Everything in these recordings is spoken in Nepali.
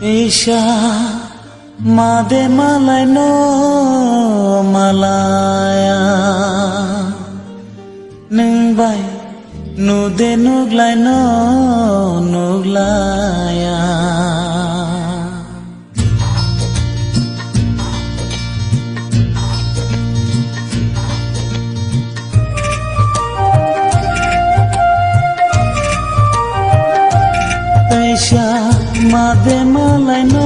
Isha made malay no malaya nung bay nude nuglay no nuglaya Isha made malay no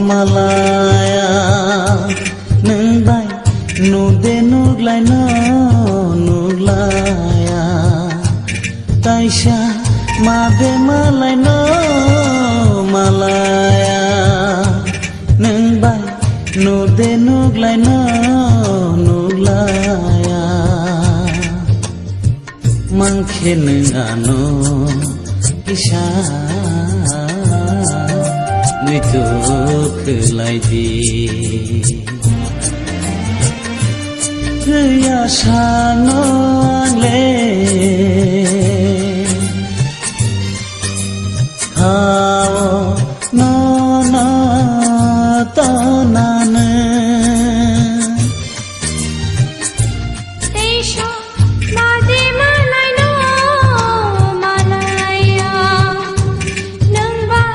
malaya nung bay nude nuglay no nuglaya Taisha made malay no malaya nung bay nude nuglay no nuglaya mangkhe nung ano Isha Nuitu kelaidi Kaya sano le Hao no no to nana Isha made malay no malaya nung bay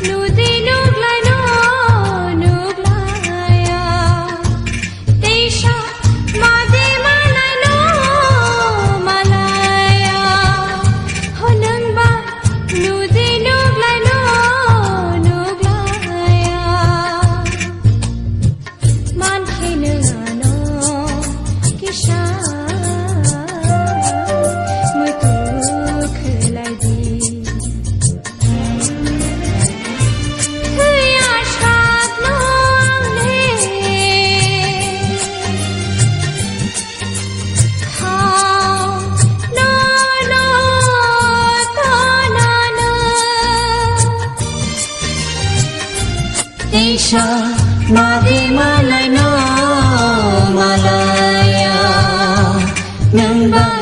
nude nuglay no nuglaya Isha made malay no malaya ho nung bay nude nuglay no nuglaya man khe nung ano kisha Isha made malay no malaya nung bay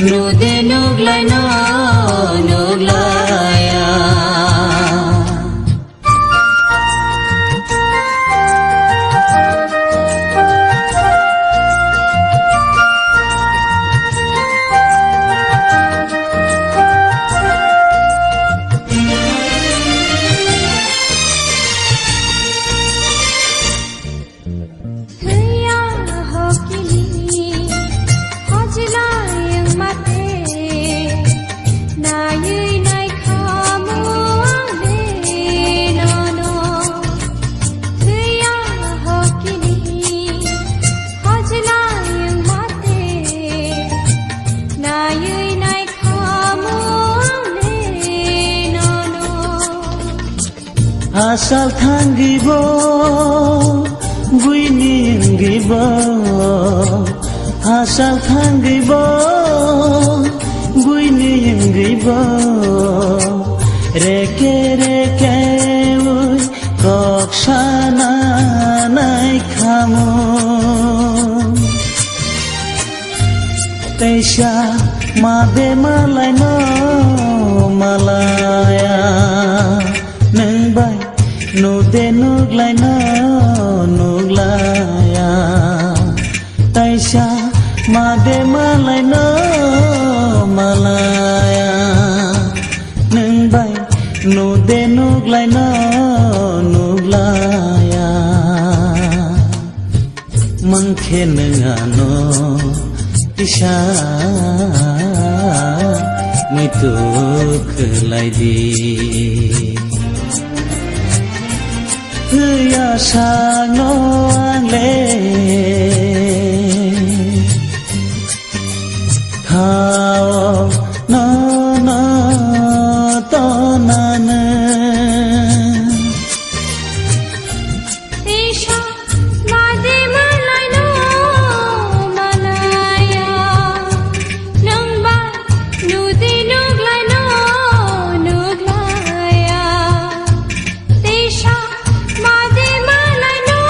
nude nuglay no nuglaya Asal thangibo guiningibo Asal thangibo guiningibo Reke reke ui koksana nai khamo Taisha made malay no malaya nung bay nude nuglay no nuglaya Taisha made malay no malaya nung bay nude nuglay no nuglaya mangkhe nung ano Isha Nuitu kelaidi Kaya sano le Hao no no to nana Isha made malay no malaya nung bay nude nuglay no nuglaya Isha made malay no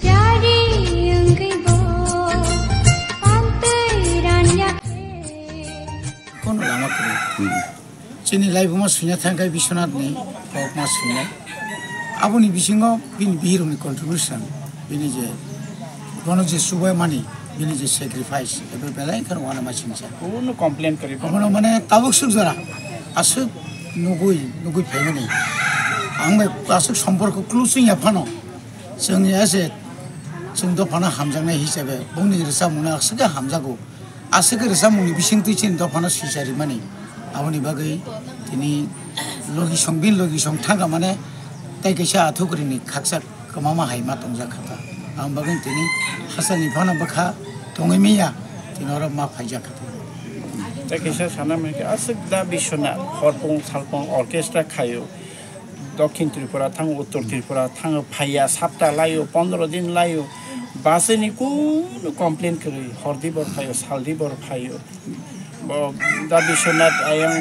प्यारे अंगई बो अंतरान्या কোনো লামা করি চিনি লাইফমা সুইনা থাকায় বিশ্বনাথনি मा सुनाय आबुनि बिसिङाव बिनि बिहिरनि कन्ट्रिबिउसन बिनि जे गनो जे सुबाय मानि बिनि जे सेक्रिफाइस एबे बेलाय कर वाना मासिनसा কোনো কমপ্লেন করি কোনো মানে ताबुक सुजरा आसु नुगुइ फाइमानि आंबो आसु सम्पर्क क्लुसिं याफानो जोंनि एसे जों दफाना हामजानाय हिसाबै बुंनि रोसा मुना आसुगा हामजागौ आसुगा रोसा मुनि बिसिं तुइसिन दफाना सुइसारि मानि आबुनि बागै दिनै लगिसं थांगा माने ताइकेसा आथुग्रिनि खाकसा कमामा हाइमा तंजाखाता आं बागै दिनै हासानि फाना बखा दङैमिया दिनरा मा फाइजाखाता ताइकेसा साना मेके आसक दा बिश्वनाथ हरपं सालपं अर्केस्ट्रा खायो दक्षिण त्रिपुरा थाङ उत्तर त्रिपुरा थाङ फाइया सप्ता लायो 15 दिन लायो बासेनि कोनो कमप्लेन करि हरदि बर फायो सालदि बर फायो दा बिश्वनाथ आयं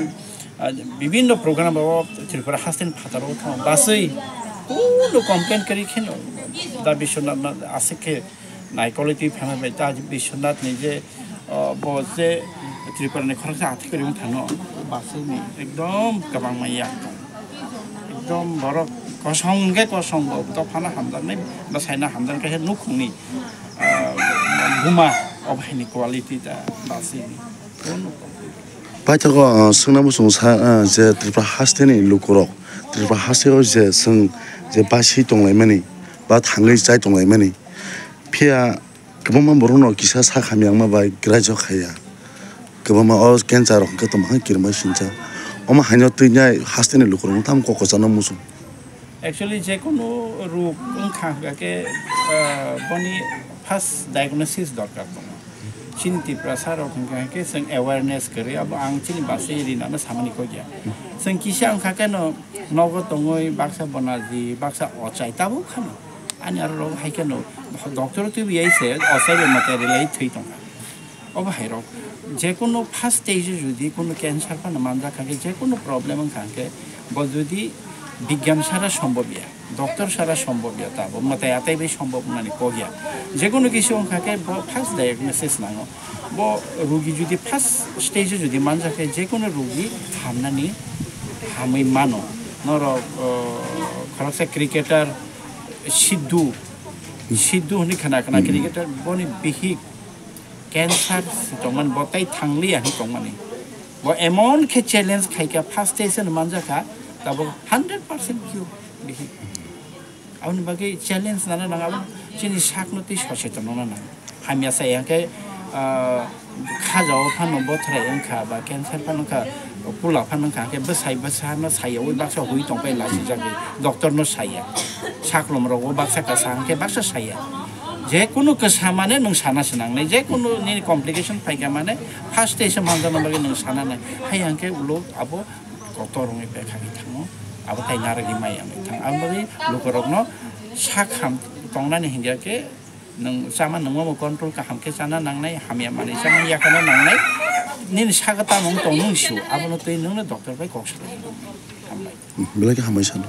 विभिन्न प्रोग्राम त्रिपुरा हास्टेन फाताराव थाङ बासै कोनो कमप्लेन करि खेनो दा बिश्वनाथ आसके नाइकोलिटी फेमाबाय दा बिश्वनाथ निजे बजे त्रिपुरानि खरसा आथिकरिम थानो बासैनि एकदम गोबां माइया एकदम बर कसंगे कसंग दफाना हामदानै बासायना हामदानखाय नुखुंनि बुमा अबहायनि क्वालिटी दा बासैनि कोनो बाथ्राखौ सोंनांगौ संसा जे त्रिपुरा हास्टेनि लुकुरक त्रिपुरा हास्टेआव जे जों जे बासि दंलायमानि बा थाङै जाय दंलायमानि फिया गोबां बर'नाव किसा साखामियां माबाय ग्राज्य खाया गोबां केन्सार गतम किरमा सिनजा अमा हाइनो तैनाय हास्टेनि लुकुरक थाम ककजाना मुसु एक्चुअली जे कोनो रोग ओंखाके बनि फार्स्ट डायग्नोसिस दरकार दङ चिनी त्रिपुरा साराव थांखाके जों एवेयारनेस करि अब आं चिनी बासै एरिनानो सामानिखौ गया जों किसा ओंखाके नगद दङै बाक्सा बनाजी बाक्सा अचाय ताबो खानो आनि आरो हाइकेनो डक्टर तो बियाइसे अचाय मटेरियलै थै दङ अब हाइरो जे कोनो फार्स्ट स्टेज जुदि कोनो कैंसर पानो मानजाखाके जे कोनो प्रॉब्लेम ओंखाके ब जुदि विज्ञान सारा सम्भव डॉक्टर सारा सम्भव तब मत आते भी सम्भव होना कहिया जेको किसी अंखाके फार्स्ट डायग्नोसिस नांगो वो रोगी जुदि फार्स्ट स्टेज जुदि मानजाके जेको रोगी हामनानै हामै मानो नर खरसे क्रिकेटर सिद्धू होनी खाना क्रिकेटर बनि बिहि कैंसर तंगमान बताई थांली आनि तंगमानि वो एमन के चैलेंज खाइका फार्स्ट स्टेज मानजाका तब 100% क्यों बिहि आउन बागै चैलेंज नाना नांगा चिनि साखनति सचेतन नाना हामिया सायंके खाजाव फानो बथ्राय अंखा बा कैंसर फानोखा पुला फानोखा के बसाय बसानो सायाव बाक्सा हुइ तंपाय लासि जागे डॉक्टर नो साया साखलम रगो बाक्सा का सांके बाक्सा साया जे कोनो कसा माने नों साना सनांनाय जे कोनो नि कॉम्प्लिकेशन फाइका माने फार्स्ट स्टेज मानजानो बागै नों साना नाय हायांके उलो आबो गतरङै बेखागि थाङो आबो ताइनारगि माइ आं थां आं बागै लुकरकनो साखाम तंनानै हिंगाके नों सामा नोंमो कंट्रोल का हमके साना नांनाय हामिया माने सामा याखाना नांनाय निन सागता नों तंनु सिउ आबो तै नोंनो डॉक्टर बाय कक्सला हामबाय बेलाय हामबाय सानो